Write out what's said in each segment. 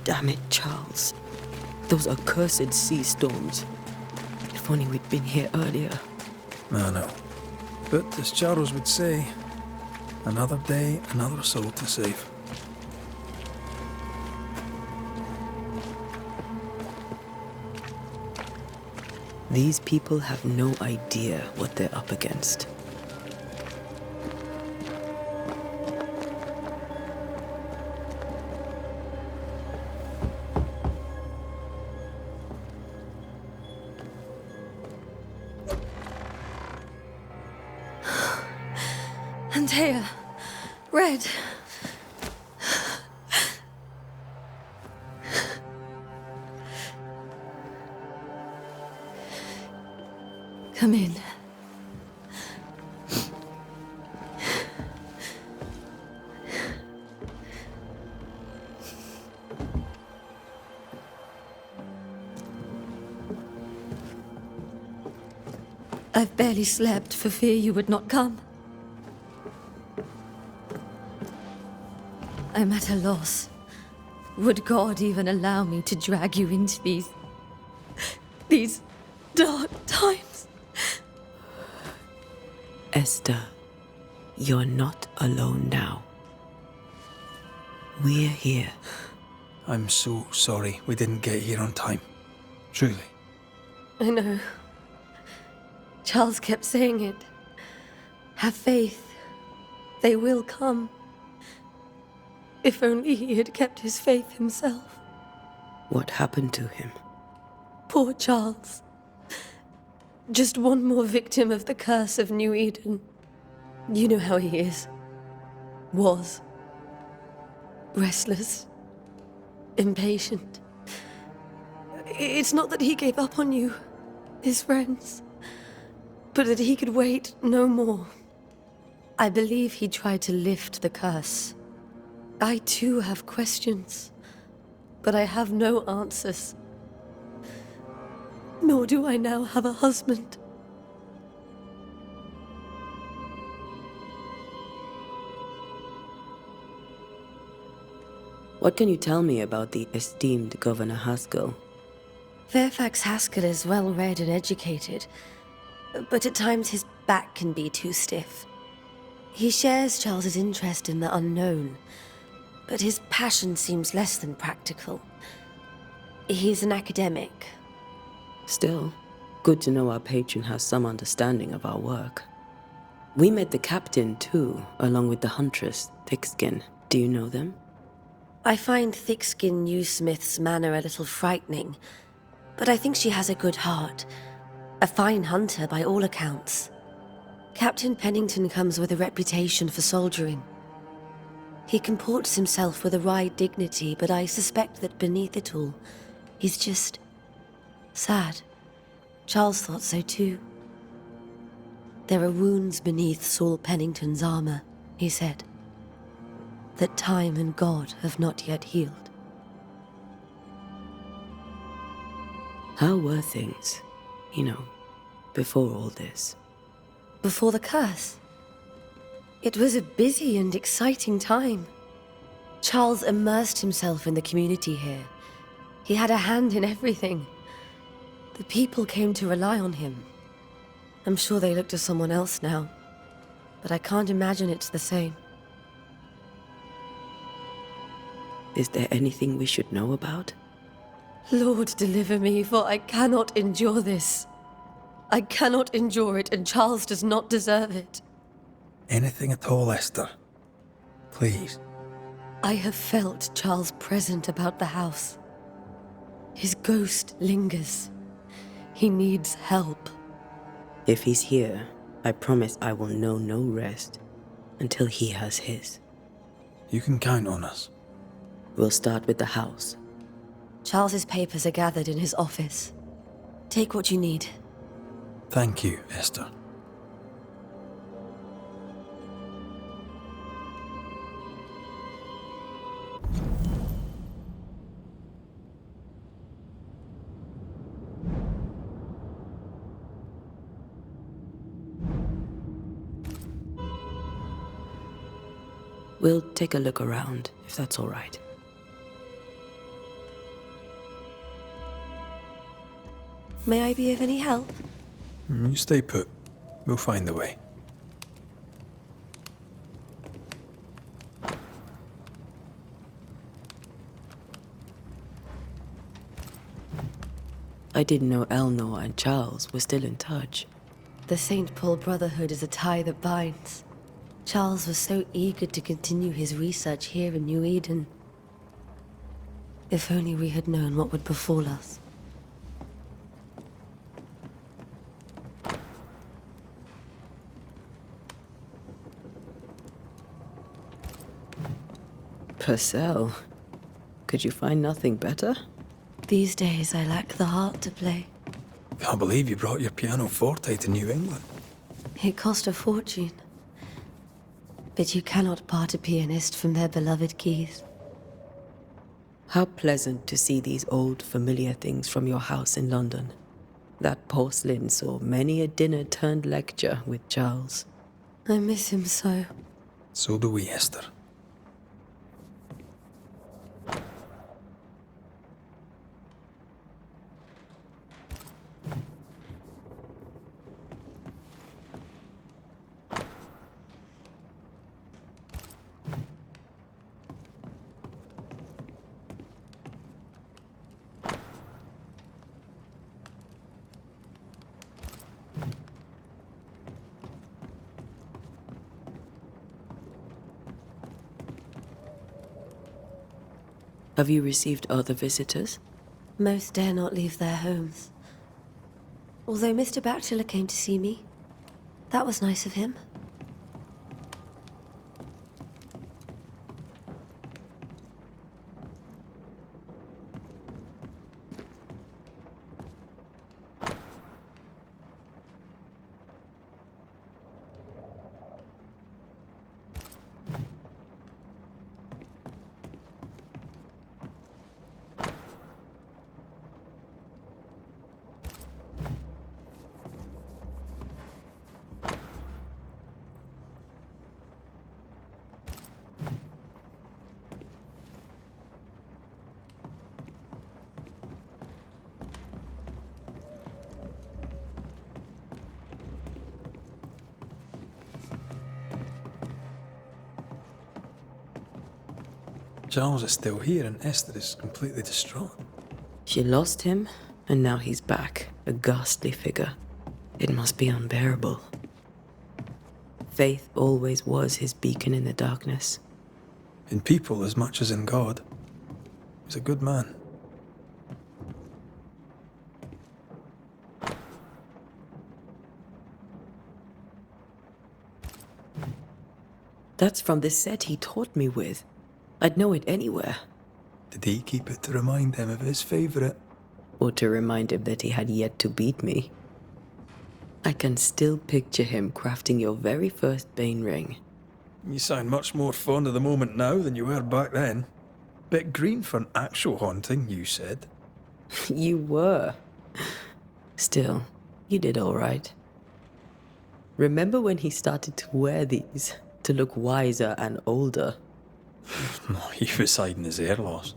Damn it, Charles. Those accursed sea storms. If only we'd been here earlier. I know. But as Charles would say, another day, another soul to save. These people have no idea what they're up against. Antea, Red. Come in. I've barely slept for fear you would not come. I'm at a loss. Would God even allow me to drag you into these dark times? Esther, you're not alone now. We're here. I'm so sorry we didn't get here on time. Truly. I know. Charles kept saying it. Have faith. They will come. If only he had kept his faith himself. What happened to him? Poor Charles. Just one more victim of the curse of New Eden. You know how he is. Was. Restless. Impatient. It's not that he gave up on you, his friends, but that he could wait no more. I believe he tried to lift the curse. I too have questions, but I have no answers. Nor do I now have a husband. What can you tell me about the esteemed Governor Haskell? Fairfax Haskell is well-read and educated, but at times his back can be too stiff. He shares Charles's interest in the unknown, but his passion seems less than practical. He's an academic. Still, good to know our patron has some understanding of our work. We met the captain, too, along with the huntress, Thickskin. Do you know them? I find Thickskin Newsmith's manner a little frightening, but I think she has a good heart. A fine hunter by all accounts. Captain Pennington comes with a reputation for soldiering. He comports himself with a wry dignity, but I suspect that beneath it all, he's just sad. Charles thought so too. There are wounds beneath Saul Pennington's armor, he said, that time and God have not yet healed. How were things, before all this? Before the curse? It was a busy and exciting time. Charles immersed himself in the community here. He had a hand in everything. The people came to rely on him. I'm sure they look to someone else now, but I can't imagine it's the same. Is there anything we should know about? Lord, deliver me, for I cannot endure this. I cannot endure it, and Charles does not deserve it. Anything at all, Esther. Please. I have felt Charles present about the house. His ghost lingers. He needs help. If he's here, I promise I will know no rest until he has his. You can count on us. We'll start with the house. Charles's papers are gathered in his office. Take what you need. Thank you, Esther. We'll take a look around, if that's all right. May I be of any help? You stay put. We'll find a way. I didn't know Eleanor and Charles were still in touch. The St. Paul Brotherhood is a tie that binds. Charles was so eager to continue his research here in New Eden. If only we had known what would befall us. Purcell? Could you find nothing better? These days, I lack the heart to play. Can't believe you brought your pianoforte to New England. It cost a fortune. But you cannot part a pianist from their beloved keys. How pleasant to see these old, familiar things from your house in London. That porcelain saw many a dinner-turned-lecture with Charles. I miss him so. So do we, Esther. Have you received other visitors? Most dare not leave their homes. Although Mr. Bachelor came to see me. That was nice of him. Charles is still here and Esther is completely distraught. She lost him, and now he's back, a ghastly figure. It must be unbearable. Faith always was his beacon in the darkness. In people as much as in God. He's a good man. That's from the set he taught me with. I'd know it anywhere. Did he keep it to remind him of his favourite? Or to remind him that he had yet to beat me. I can still picture him crafting your very first Bane ring. You sound much more fond of the moment now than you were back then. Bit green for an actual haunting, you said. You were. Still, you did all right. Remember when he started to wear these to look wiser and older? No, he was hiding his hair loss.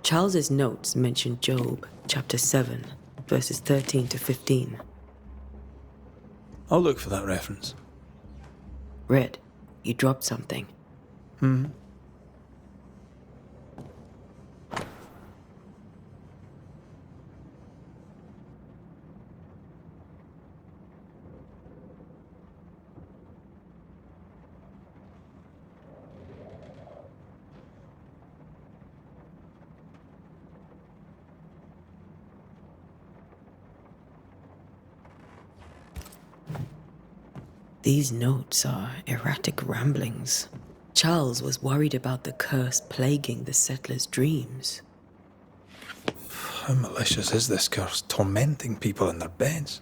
Charles's notes mention Job, chapter 7, verses 13 to 15. I'll look for that reference. Red, you dropped something. These notes are erratic ramblings. Charles was worried about the curse plaguing the settlers' dreams. How malicious is this curse, tormenting people in their beds?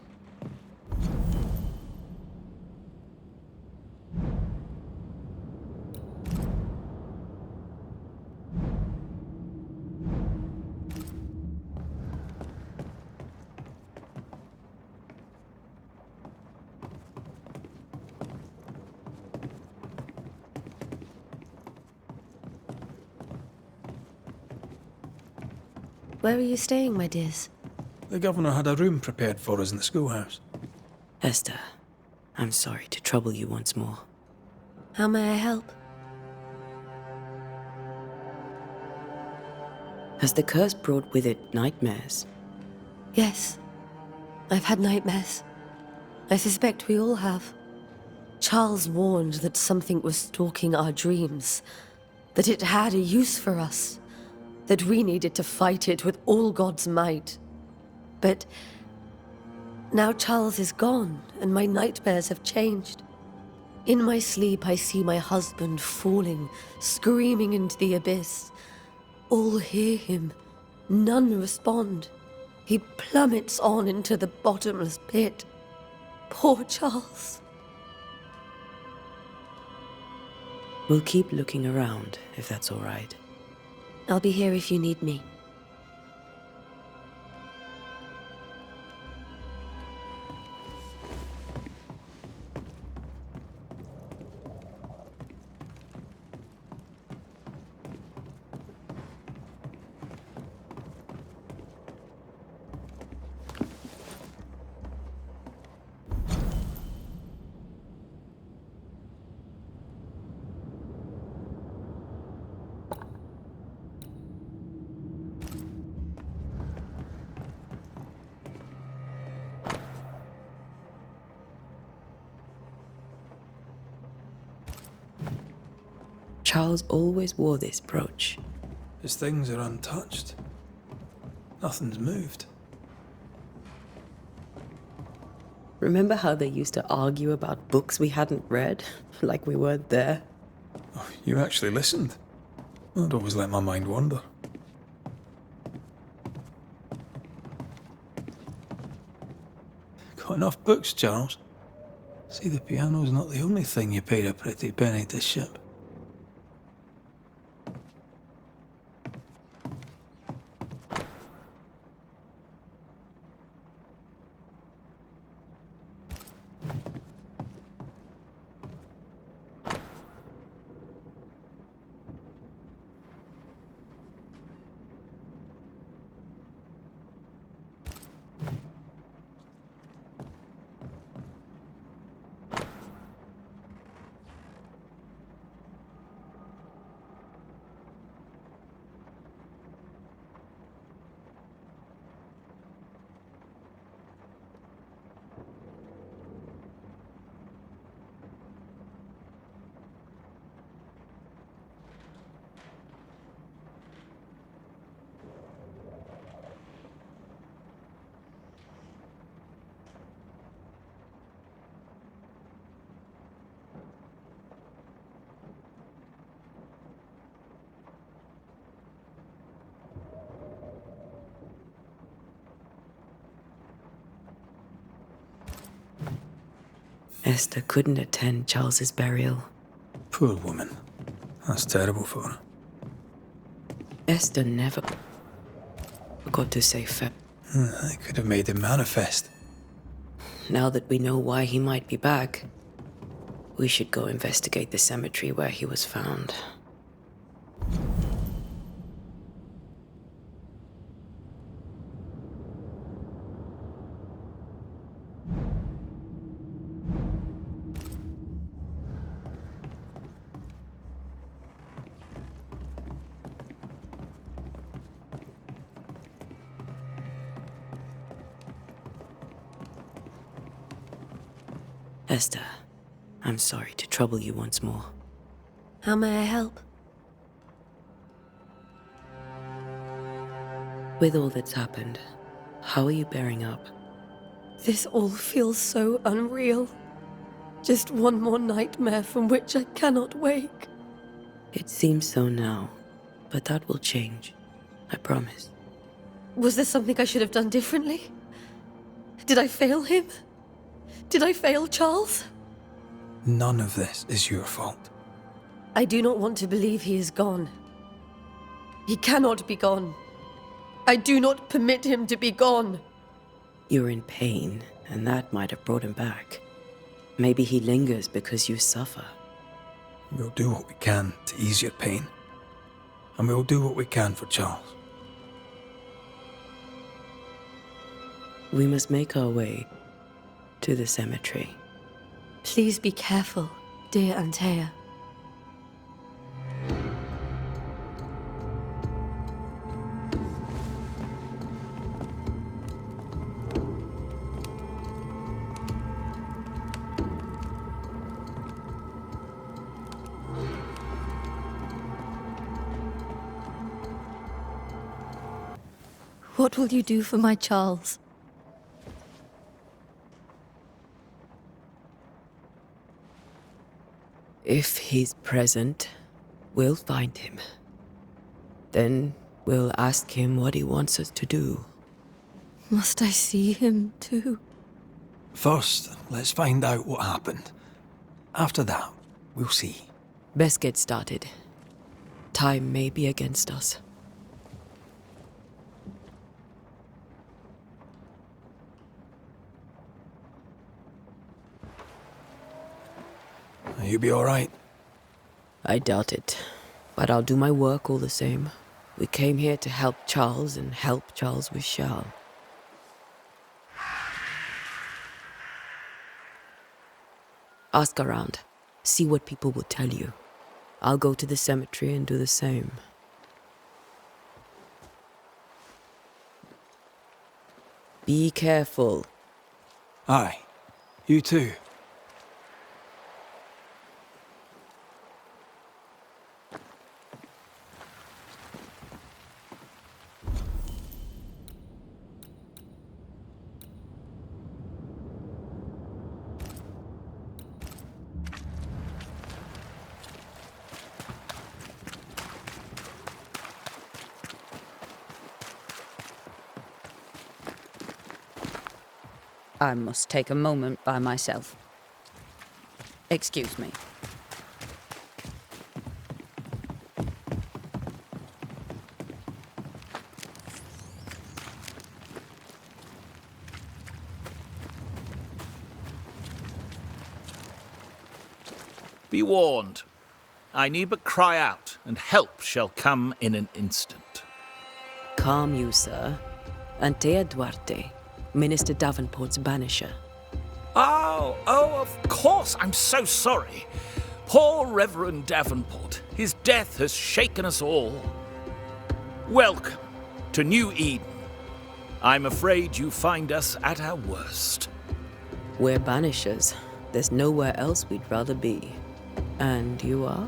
Where are you staying, my dears? The governor had a room prepared for us in the schoolhouse. Esther, I'm sorry to trouble you once more. How may I help? Has the curse brought with it nightmares? Yes. I've had nightmares. I suspect we all have. Charles warned that something was stalking our dreams, that it had a use for us, that we needed to fight it with all God's might. But now Charles is gone, and my nightmares have changed. In my sleep, I see my husband falling, screaming into the abyss. All hear him. None respond. He plummets on into the bottomless pit. Poor Charles. We'll keep looking around, if that's all right. I'll be here if you need me. Charles always wore this brooch. His things are untouched. Nothing's moved. Remember how they used to argue about books we hadn't read? Like we weren't there? Oh, you actually listened? I'd always let my mind wander. Got enough books, Charles? See, the piano's not the only thing you paid a pretty penny to ship. Esther couldn't attend Charles's burial. Poor woman. That's terrible for her. Esther never got to say I could have made him manifest. Now that we know why he might be back, we should go investigate the cemetery where he was found. Esther, I'm sorry to trouble you once more. How may I help? With all that's happened, how are you bearing up? This all feels so unreal. Just one more nightmare from which I cannot wake. It seems so now, but that will change. I promise. Was there something I should have done differently? Did I fail him? Did I fail Charles? None of this is your fault. I do not want to believe he is gone. He cannot be gone. I do not permit him to be gone. You're in pain, and that might have brought him back. Maybe he lingers because you suffer. We'll do what we can to ease your pain. And we'll do what we can for Charles. We must make our way to the cemetery. Please be careful, dear Antea. What will you do for my Charles? If he's present, we'll find him. Then we'll ask him what he wants us to do. Must I see him too? First, let's find out what happened. After that, we'll see. Best get started. Time may be against us. You be all right? I doubt it, but I'll do my work all the same. We came here to help Charles, and help Charles we shall. Ask around. See what people will tell you. I'll go to the cemetery and do the same. Be careful. Aye. You too. I must take a moment by myself. Excuse me. Be warned. I need but cry out, and help shall come in an instant. Calm you, sir. Antea Duarte, Minister Davenport's banisher. Oh, of course, I'm so sorry. Poor Reverend Davenport. His death has shaken us all. Welcome to New Eden. I'm afraid you find us at our worst. We're banishers. There's nowhere else we'd rather be. And you are?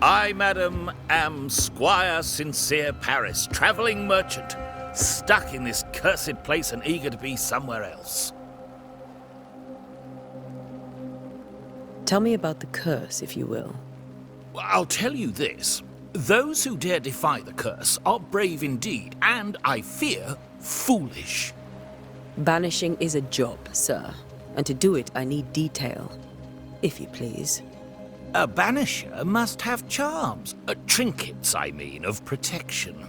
I, madam, am Squire Sincere Paris, travelling merchant, stuck in this cursed place and eager to be somewhere else. Tell me about the curse, if you will. I'll tell you this. Those who dare defy the curse are brave indeed, and, I fear, foolish. Banishing is a job, sir. And to do it, I need detail. If you please. A banisher must have charms. Trinkets, I mean, of protection.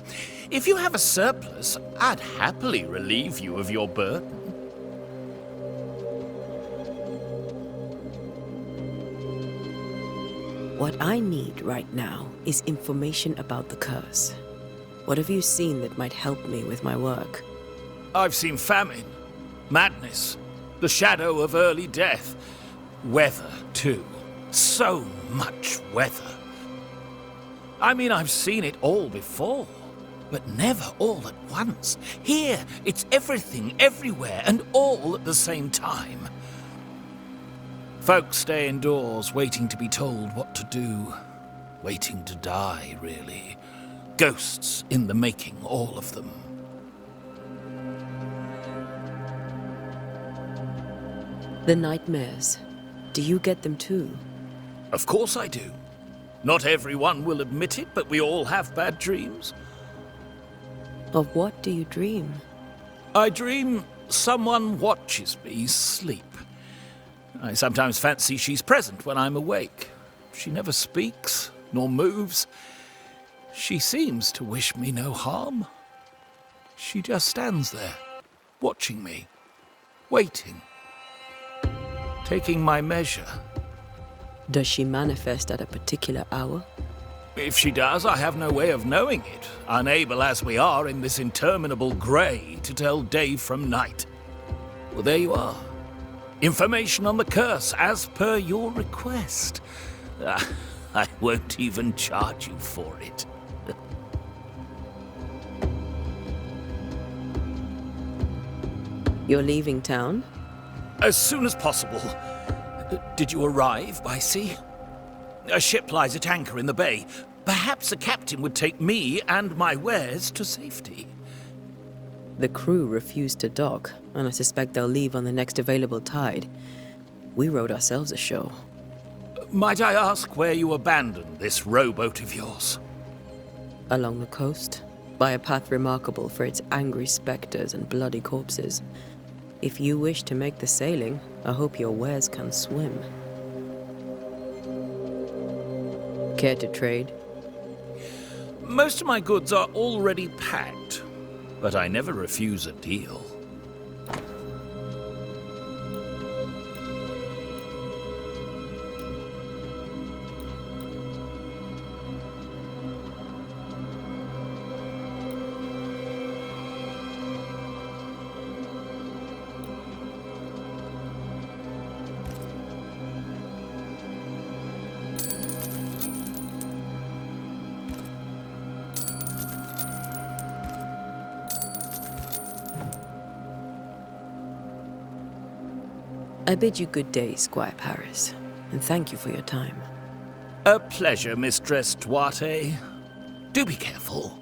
If you have a surplus, I'd happily relieve you of your burden. What I need right now is information about the curse. What have you seen that might help me with my work? I've seen famine, madness, the shadow of early death, weather, too. So much weather. I mean, I've seen it all before, but never all at once. Here, it's everything, everywhere, and all at the same time. Folks stay indoors, waiting to be told what to do. Waiting to die, really. Ghosts in the making, all of them. The nightmares. Do you get them too? Of course I do. Not everyone will admit it, but we all have bad dreams. Of what do you dream? I dream someone watches me sleep. I sometimes fancy she's present when I'm awake. She never speaks, nor moves. She seems to wish me no harm. She just stands there, watching me, waiting, taking my measure. Does she manifest at a particular hour? If she does, I have no way of knowing it, unable as we are in this interminable grey to tell day from night. Well, there you are. Information on the curse, as per your request. I won't even charge you for it. You're leaving town? As soon as possible. Did you arrive by sea? A ship lies at anchor in the bay. Perhaps a captain would take me and my wares to safety. The crew refused to dock, and I suspect they'll leave on the next available tide. We wrote ourselves a show. Might I ask where you abandoned this rowboat of yours? Along the coast, by a path remarkable for its angry specters and bloody corpses. If you wish to make the sailing, I hope your wares can swim. Care to trade? Most of my goods are already packed, but I never refuse a deal. I bid you good day, Squire Paris, and thank you for your time. A pleasure, Mistress Duarte. Do be careful.